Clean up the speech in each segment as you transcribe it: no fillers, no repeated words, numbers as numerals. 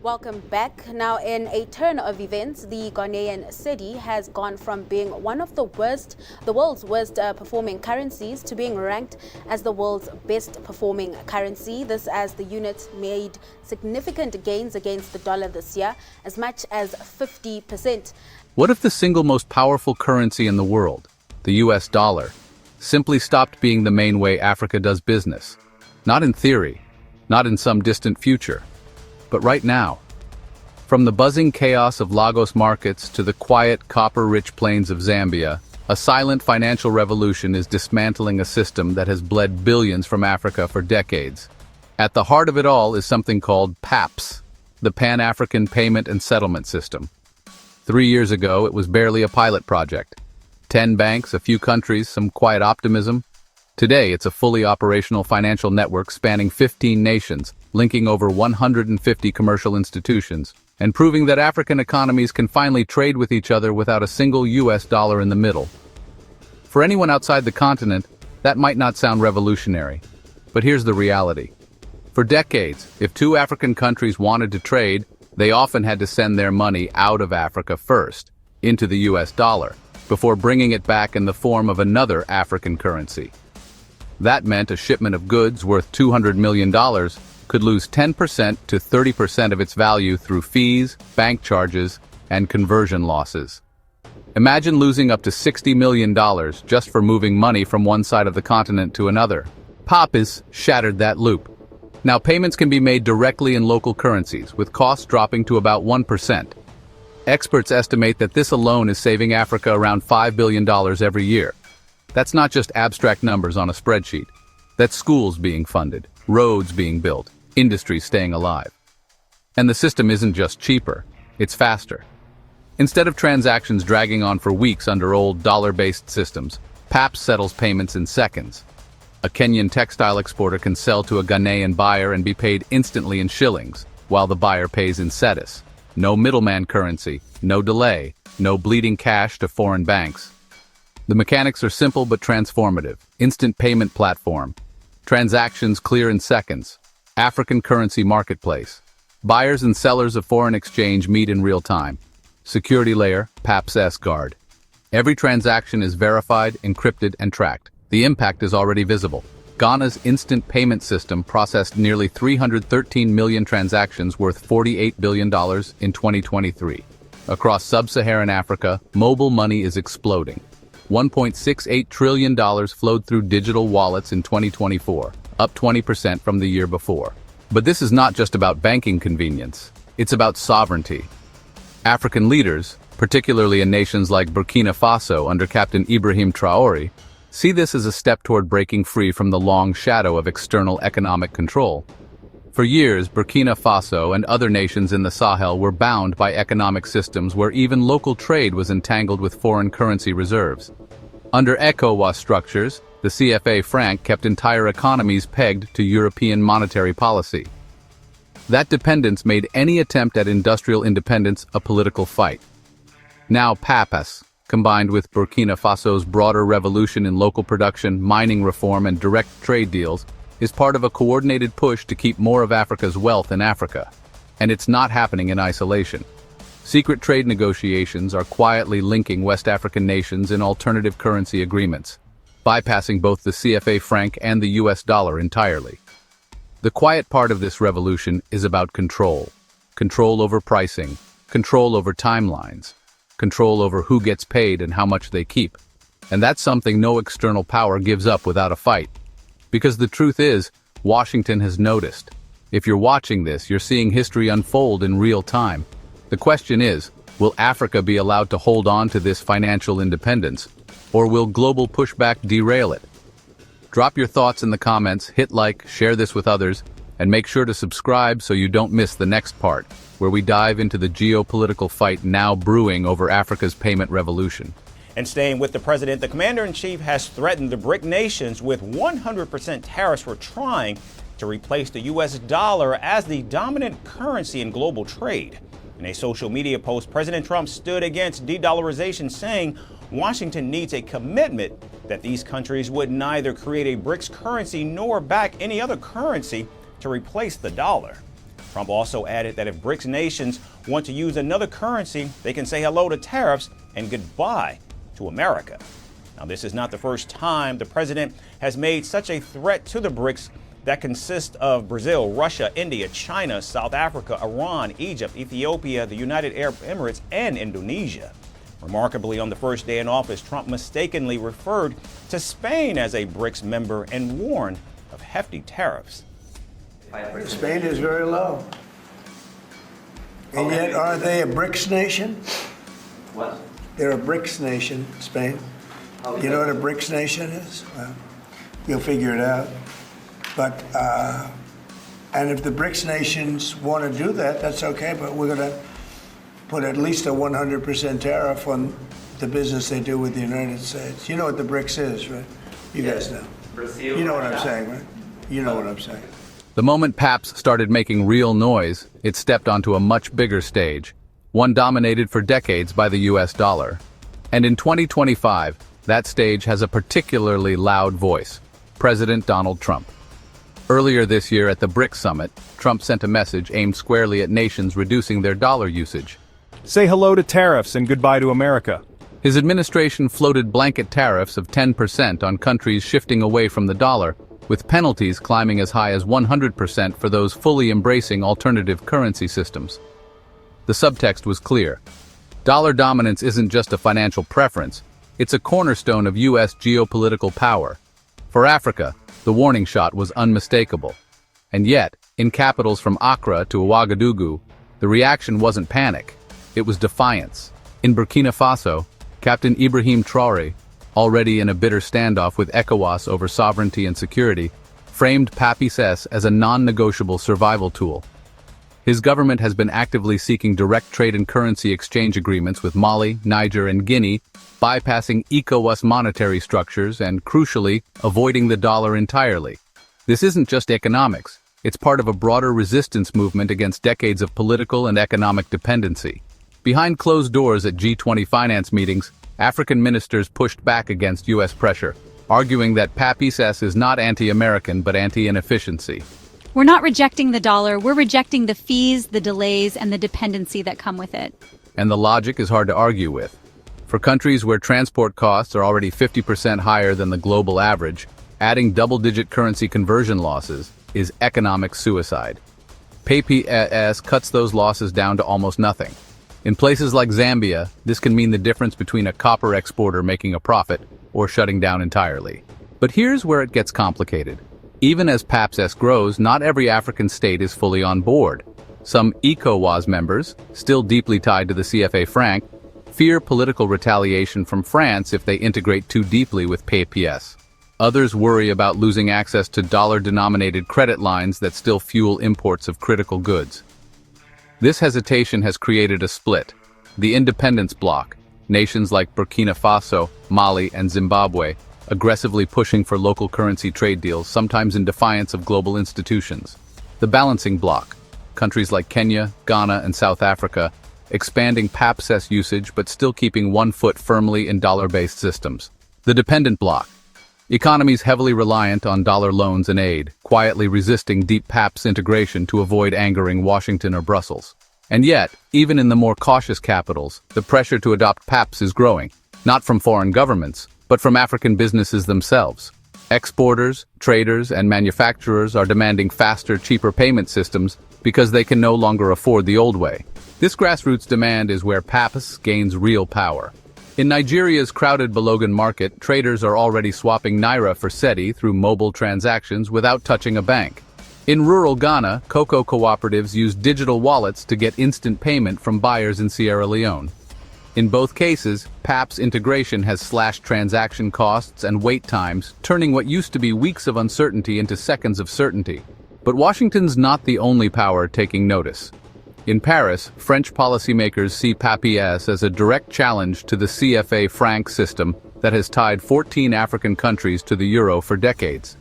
Welcome back. Now, in a turn of events, the Ghanaian cedi has gone from being one of the world's worst performing currencies to being ranked as the world's best performing currency. This as the unit made significant gains against the dollar this year, as much as 50%. What if the single most powerful currency in the world, the US dollar, simply stopped being the main way Africa does business? Not in theory, not in some distant future, but right now. From the buzzing chaos of Lagos markets to the quiet, copper-rich plains of Zambia, a silent financial revolution is dismantling a system that has bled billions from Africa for decades. At the heart of it all is something called PAPS, the Pan-African Payment and Settlement System. 3 years ago, it was barely a pilot project. 10 banks, a few countries, some quiet optimism. Today, it's a fully operational financial network spanning 15 nations, linking over 150 commercial institutions, and proving that African economies can finally trade with each other without a single US dollar in the middle. For anyone outside the continent, that might not sound revolutionary, but here's the reality. For decades, if two African countries wanted to trade, they often had to send their money out of Africa first, into the US dollar, before bringing it back in the form of another African currency. That meant a shipment of goods worth $200 million could lose 10% to 30% of its value through fees, bank charges, and conversion losses. Imagine losing up to $60 million just for moving money from one side of the continent to another. PAPS shattered that loop. Now payments can be made directly in local currencies, with costs dropping to about 1%. Experts estimate that this alone is saving Africa around $5 billion every year. That's not just abstract numbers on a spreadsheet. That's schools being funded, roads being built, industries staying alive. And the system isn't just cheaper, it's faster. Instead of transactions dragging on for weeks under old dollar-based systems, PAPS settles payments in seconds. A Kenyan textile exporter can sell to a Ghanaian buyer and be paid instantly in shillings, while the buyer pays in cedis. No middleman currency, no delay, no bleeding cash to foreign banks. The mechanics are simple but transformative. Instant payment platform. Transactions clear in seconds. African currency marketplace. Buyers and sellers of foreign exchange meet in real time. Security layer, PAPS guard. Every transaction is verified, encrypted, and tracked. The impact is already visible. Ghana's instant payment system processed nearly 313 million transactions worth $48 billion in 2023. Across sub-Saharan Africa, mobile money is exploding. $1.68 trillion flowed through digital wallets in 2024, up 20% from the year before. But this is not just about banking convenience. It's about sovereignty. African leaders, particularly in nations like Burkina Faso under Captain Ibrahim Traoré, see this as a step toward breaking free from the long shadow of external economic control. For years, Burkina Faso and other nations in the Sahel were bound by economic systems where even local trade was entangled with foreign currency reserves. Under ECOWAS structures, the CFA franc kept entire economies pegged to European monetary policy. That dependence made any attempt at industrial independence a political fight. Now PAPS, combined with Burkina Faso's broader revolution in local production, mining reform, and direct trade deals, is part of a coordinated push to keep more of Africa's wealth in Africa. And it's not happening in isolation. Secret trade negotiations are quietly linking West African nations in alternative currency agreements, bypassing both the CFA franc and the US dollar entirely. The quiet part of this revolution is about control. Control over pricing, control over timelines, control over who gets paid and how much they keep. And that's something no external power gives up without a fight. Because the truth is, Washington has noticed. If you're watching this, you're seeing history unfold in real time. The question is, will Africa be allowed to hold on to this financial independence, or will global pushback derail it? Drop your thoughts in the comments, hit like, share this with others, and make sure to subscribe so you don't miss the next part, where we dive into the geopolitical fight now brewing over Africa's payment revolution. And staying with the president, the commander-in-chief has threatened the BRIC nations with 100% tariffs for trying to replace the U.S. dollar as the dominant currency in global trade. In a social media post, President Trump stood against de-dollarization, saying Washington needs a commitment that these countries would neither create a BRICS currency nor back any other currency to replace the dollar. Trump also added that if BRICS nations want to use another currency, they can say hello to tariffs and goodbye to America. Now, this is not the first time the president has made such a threat to the BRICS that consist of Brazil, Russia, India, China, South Africa, Iran, Egypt, Ethiopia, the United Arab Emirates, and Indonesia. Remarkably, on the first day in office, Trump mistakenly referred to Spain as a BRICS member and warned of hefty tariffs. Spain is very low. And yet, are they a BRICS nation? What? They're a BRICS nation, Spain. You know what a BRICS nation is? Well, you'll figure it out. But, and if the BRICS nations want to do that, that's okay, but we're going to put at least a 100% tariff on the business they do with the United States. You know what the BRICS is, right? You guys know. Brazil, You know what I'm saying, right? You know what I'm saying. The moment PAPS started making real noise, it stepped onto a much bigger stage, one dominated for decades by the US dollar. And in 2025, that stage has a particularly loud voice: President Donald Trump. Earlier this year at the BRICS summit, Trump sent a message aimed squarely at nations reducing their dollar usage. Say hello to tariffs and goodbye to America. His administration floated blanket tariffs of 10% on countries shifting away from the dollar, with penalties climbing as high as 100% for those fully embracing alternative currency systems. The subtext was clear. Dollar dominance isn't just a financial preference, it's a cornerstone of U.S. geopolitical power. For Africa, the warning shot was unmistakable. And yet, in capitals from Accra to Ouagadougou, the reaction wasn't panic, it was defiance. In Burkina Faso, Captain Ibrahim Traoré, already in a bitter standoff with ECOWAS over sovereignty and security, framed PAPS as a non-negotiable survival tool. His government has been actively seeking direct trade and currency exchange agreements with Mali, Niger, and Guinea, bypassing ECOWAS monetary structures and, crucially, avoiding the dollar entirely. This isn't just economics, it's part of a broader resistance movement against decades of political and economic dependency. Behind closed doors at G20 finance meetings, African ministers pushed back against U.S. pressure, arguing that PAPS is not anti-American but anti-inefficiency. We're not rejecting the dollar, we're rejecting the fees, the delays, and the dependency that come with it. And the logic is hard to argue with. For countries where transport costs are already 50% higher than the global average, adding double-digit currency conversion losses is economic suicide. PAPS cuts those losses down to almost nothing. In places like Zambia, this can mean the difference between a copper exporter making a profit or shutting down entirely. But here's where it gets complicated. Even as PAPS grows, not every African state is fully on board. Some ECOWAS members, still deeply tied to the CFA franc, fear political retaliation from France if they integrate too deeply with PAPS. Others worry about losing access to dollar-denominated credit lines that still fuel imports of critical goods. This hesitation has created a split. The independence bloc, nations like Burkina Faso, Mali, and Zimbabwe, aggressively pushing for local currency trade deals, sometimes in defiance of global institutions. The balancing bloc, countries like Kenya, Ghana, and South Africa, expanding PAPS usage but still keeping one foot firmly in dollar-based systems. The dependent bloc, economies heavily reliant on dollar loans and aid, quietly resisting deep PAPS integration to avoid angering Washington or Brussels. And yet, even in the more cautious capitals, the pressure to adopt PAPS is growing, not from foreign governments, but from African businesses themselves. Exporters, traders, and manufacturers are demanding faster, cheaper payment systems because they can no longer afford the old way. This grassroots demand is where PAPS gains real power. In Nigeria's crowded Balogun market, traders are already swapping naira for cedi through mobile transactions without touching a bank. In rural Ghana, cocoa cooperatives use digital wallets to get instant payment from buyers in Sierra Leone. In both cases, PAPS integration has slashed transaction costs and wait times, turning what used to be weeks of uncertainty into seconds of certainty. But Washington's not the only power taking notice. In Paris, French policymakers see PAPS as a direct challenge to the CFA franc system that has tied 14 African countries to the euro for decades.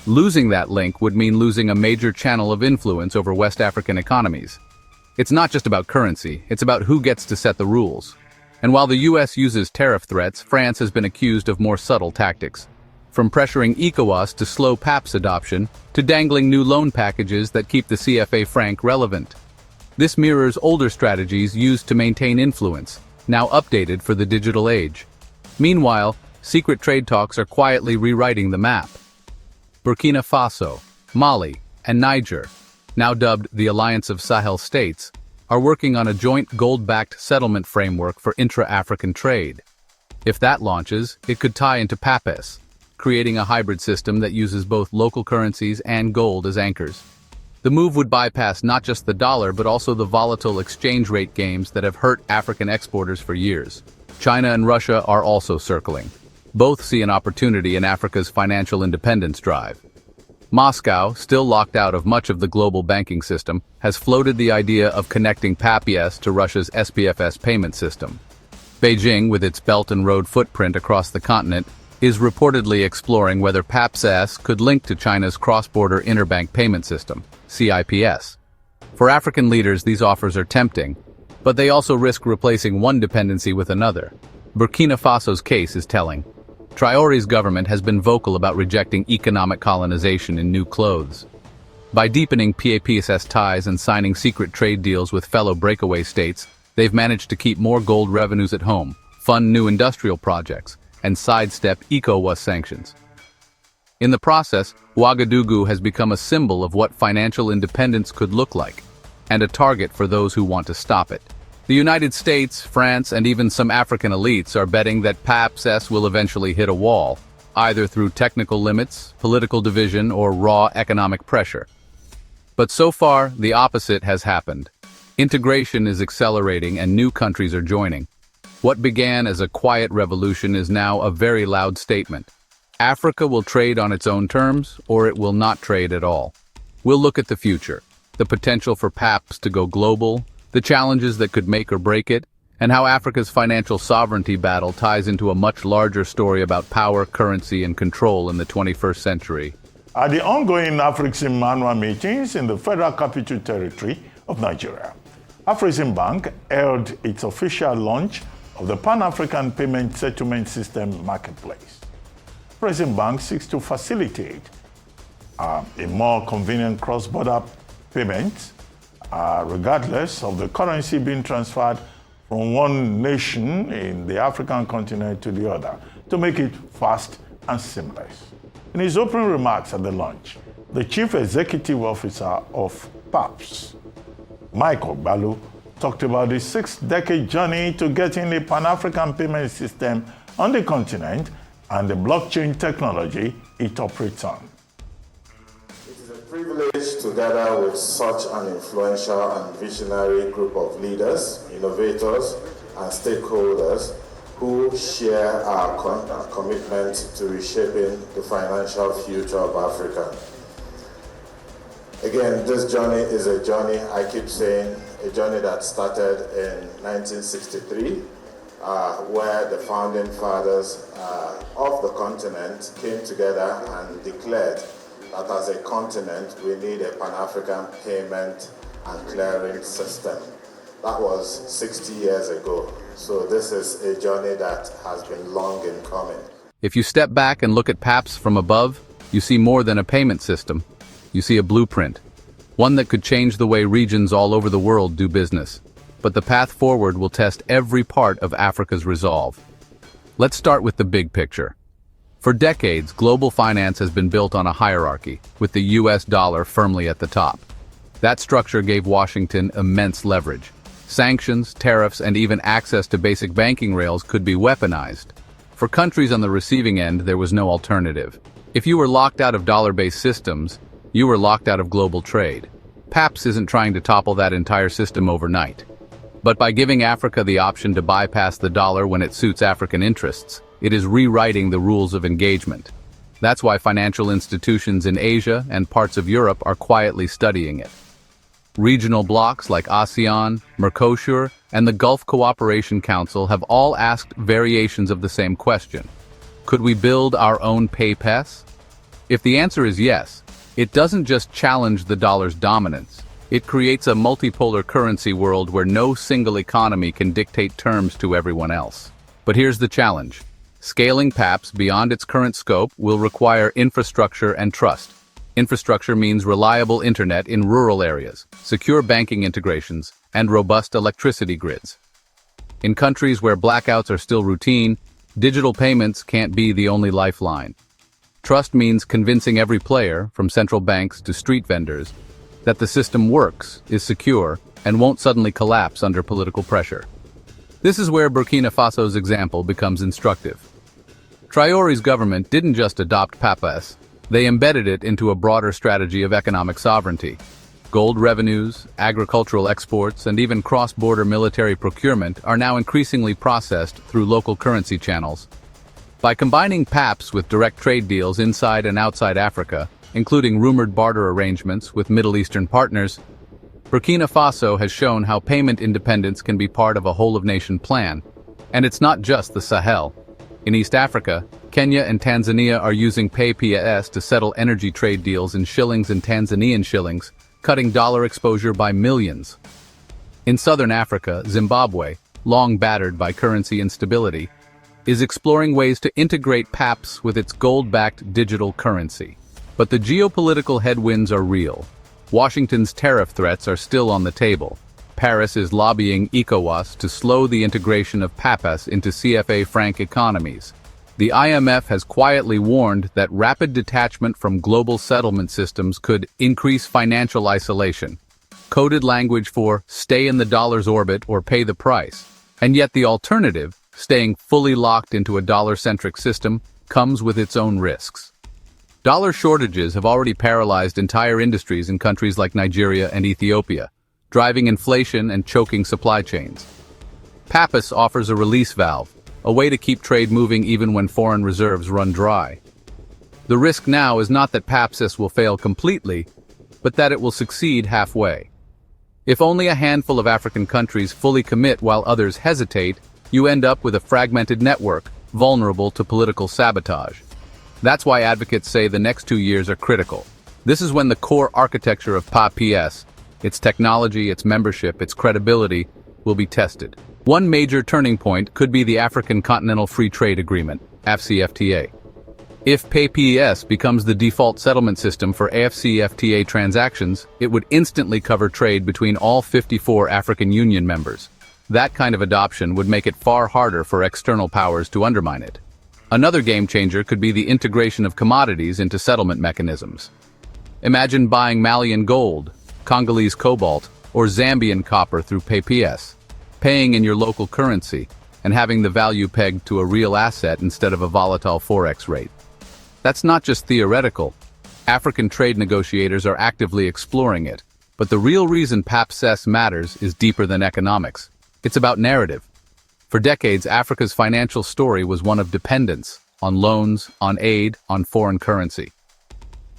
Losing that link would mean losing a major channel of influence over West African economies. It's not just about currency, it's about who gets to set the rules. And while the US uses tariff threats, France has been accused of more subtle tactics. from pressuring ECOWAS to slow PAP's adoption to dangling new loan packages that keep the CFA franc relevant. This mirrors older strategies used to maintain influence, now updated for the digital age. Meanwhile, secret trade talks are quietly rewriting the map. Burkina Faso, Mali, and Niger, now dubbed the Alliance of Sahel States, are working on a joint gold-backed settlement framework for intra-African trade. If that launches, it could tie into PAPES, creating a hybrid system that uses both local currencies and gold as anchors. The move would bypass not just the dollar but also the volatile exchange rate games that have hurt African exporters for years. China and Russia are also circling. Both see an opportunity in Africa's financial independence drive. Moscow, still locked out of much of the global banking system, has floated the idea of connecting PAPES to Russia's SPFS payment system. Beijing, with its Belt and Road footprint across the continent, is reportedly exploring whether PAPES could link to China's cross-border interbank payment system, CIPS. For African leaders, these offers are tempting, but they also risk replacing one dependency with another. Burkina Faso's case is telling. Traore's government has been vocal about rejecting economic colonization in new clothes. By deepening PAPES ties and signing secret trade deals with fellow breakaway states, they've managed to keep more gold revenues at home, fund new industrial projects, and sidestep ECOWAS sanctions. In the process, Ouagadougou has become a symbol of what financial independence could look like, and a target for those who want to stop it. The United States, France, and even some African elites are betting that PAPES will eventually hit a wall, either through technical limits, political division, or raw economic pressure. But so far, the opposite has happened. Integration is accelerating and new countries are joining. What began as a quiet revolution is now a very loud statement. Africa will trade on its own terms, or it will not trade at all. We'll look at the future, the potential for PAPES to go global, the challenges that could make or break it, and how Africa's financial sovereignty battle ties into a much larger story about power, currency, and control in the 21st century. At the ongoing Afrexim annual meetings in the Federal Capital Territory of Nigeria, Afrexim Bank held its official launch of the Pan-African Payment Settlement System Marketplace. Afrexim Bank seeks to facilitate a more convenient cross-border payments regardless of the currency being transferred from one nation in the African continent to the other, to make it fast and seamless. In his opening remarks at the launch, the Chief Executive Officer of PAPS, Michael Balu, talked about the six-decade journey to getting a Pan-African payment system on the continent and the blockchain technology it operates on. Privileged together with such an influential and visionary group of leaders, innovators, and stakeholders who share our commitment to reshaping the financial future of Africa. Again, this journey is a journey, I keep saying, a journey that started in 1963, where the founding fathers of the continent came together and declared that as a continent, we need a Pan-African payment and clearing system. That was 60 years ago. So this is a journey that has been long in coming. If you step back and look at PAPS from above, you see more than a payment system. You see a blueprint, one that could change the way regions all over the world do business. But the path forward will test every part of Africa's resolve. Let's start with the big picture. For decades, global finance has been built on a hierarchy, with the US dollar firmly at the top. That structure gave Washington immense leverage. Sanctions, tariffs, and even access to basic banking rails could be weaponized. For countries on the receiving end, there was no alternative. If you were locked out of dollar-based systems, you were locked out of global trade. PAPS isn't trying to topple that entire system overnight. But by giving Africa the option to bypass the dollar when it suits African interests, it is rewriting the rules of engagement. That's why financial institutions in Asia and parts of Europe are quietly studying it. Regional blocs like ASEAN, Mercosur, and the Gulf Cooperation Council have all asked variations of the same question. Could we build our own PAPES? If the answer is yes, it doesn't just challenge the dollar's dominance. It creates a multipolar currency world where no single economy can dictate terms to everyone else. But here's the challenge. Scaling PAPS beyond its current scope will require infrastructure and trust. Infrastructure means reliable internet in rural areas, secure banking integrations, and robust electricity grids. In countries where blackouts are still routine, digital payments can't be the only lifeline. Trust means convincing every player, from central banks to street vendors, that the system works, is secure, and won't suddenly collapse under political pressure. This is where Burkina Faso's example becomes instructive. Traore's government didn't just adopt PAPS, they embedded it into a broader strategy of economic sovereignty. Gold revenues, agricultural exports, and even cross-border military procurement are now increasingly processed through local currency channels. By combining PAPS with direct trade deals inside and outside Africa, including rumored barter arrangements with Middle Eastern partners, Burkina Faso has shown how payment independence can be part of a whole-of-nation plan. And it's not just the Sahel. In East Africa, Kenya and Tanzania are using PAPS to settle energy trade deals in shillings and Tanzanian shillings, cutting dollar exposure by millions. In southern Africa, Zimbabwe, long battered by currency instability, is exploring ways to integrate PAPS with its gold-backed digital currency. But the geopolitical headwinds are real. Washington's tariff threats are still on the table. Paris is lobbying ECOWAS to slow the integration of PAPS into CFA franc economies. The IMF has quietly warned that rapid detachment from global settlement systems could increase financial isolation. Coded language for stay in the dollar's orbit or pay the price. And yet the alternative, staying fully locked into a dollar-centric system, comes with its own risks. Dollar shortages have already paralyzed entire industries in countries like Nigeria and Ethiopia, driving inflation and choking supply chains. PAPS offers a release valve, a way to keep trade moving even when foreign reserves run dry. The risk now is not that PAPS will fail completely, but that it will succeed halfway. If only a handful of African countries fully commit while others hesitate, you end up with a fragmented network, vulnerable to political sabotage. That's why advocates say the next 2 years are critical. This is when the core architecture of PAPS, its technology, its membership, its credibility, will be tested. One major turning point could be the African Continental Free Trade Agreement, AfCFTA. If PAPS becomes the default settlement system for AfCFTA transactions, it would instantly cover trade between all 54 African Union members. That kind of adoption would make it far harder for external powers to undermine it. Another game changer could be the integration of commodities into settlement mechanisms. Imagine buying Malian gold, Congolese cobalt, or Zambian copper through PAPS, paying in your local currency, and having the value pegged to a real asset instead of a volatile forex rate. That's not just theoretical. African trade negotiators are actively exploring it, but the real reason PAPS matters is deeper than economics. It's about narrative. For decades, Africa's financial story was one of dependence, on loans, on aid, on foreign currency.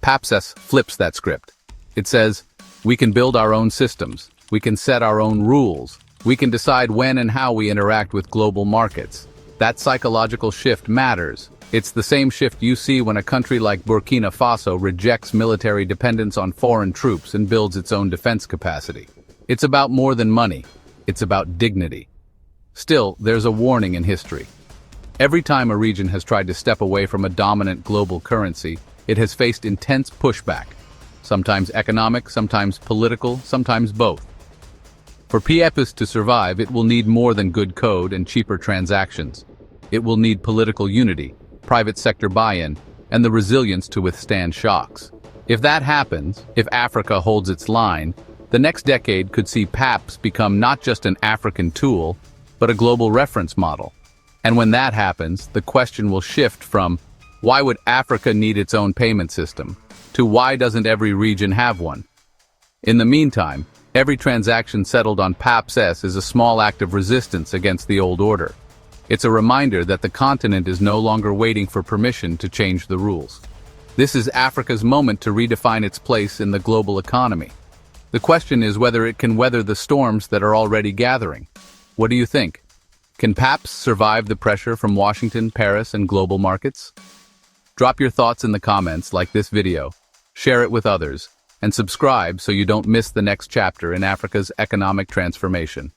PAPS flips that script. It says, we can build our own systems, we can set our own rules, we can decide when and how we interact with global markets. That psychological shift matters. It's the same shift you see when a country like Burkina Faso rejects military dependence on foreign troops and builds its own defense capacity. It's about more than money. It's about dignity. Still, there's a warning in history. Every time a region has tried to step away from a dominant global currency, it has faced intense pushback. Sometimes economic, sometimes political, sometimes both. For PAPS to survive, it will need more than good code and cheaper transactions. It will need political unity, private sector buy-in, and the resilience to withstand shocks. If that happens, if Africa holds its line, the next decade could see PAPS become not just an African tool, but a global reference model. And when that happens, the question will shift from, why would Africa need its own payment system, to why doesn't every region have one? In the meantime, every transaction settled on PAPS is a small act of resistance against the old order. It's a reminder that the continent is no longer waiting for permission to change the rules. This is Africa's moment to redefine its place in the global economy. The question is whether it can weather the storms that are already gathering. What do you think? Can PAPS survive the pressure from Washington, Paris, and global markets? Drop your thoughts in the comments, like this video, share it with others, and subscribe so you don't miss the next chapter in Africa's economic transformation.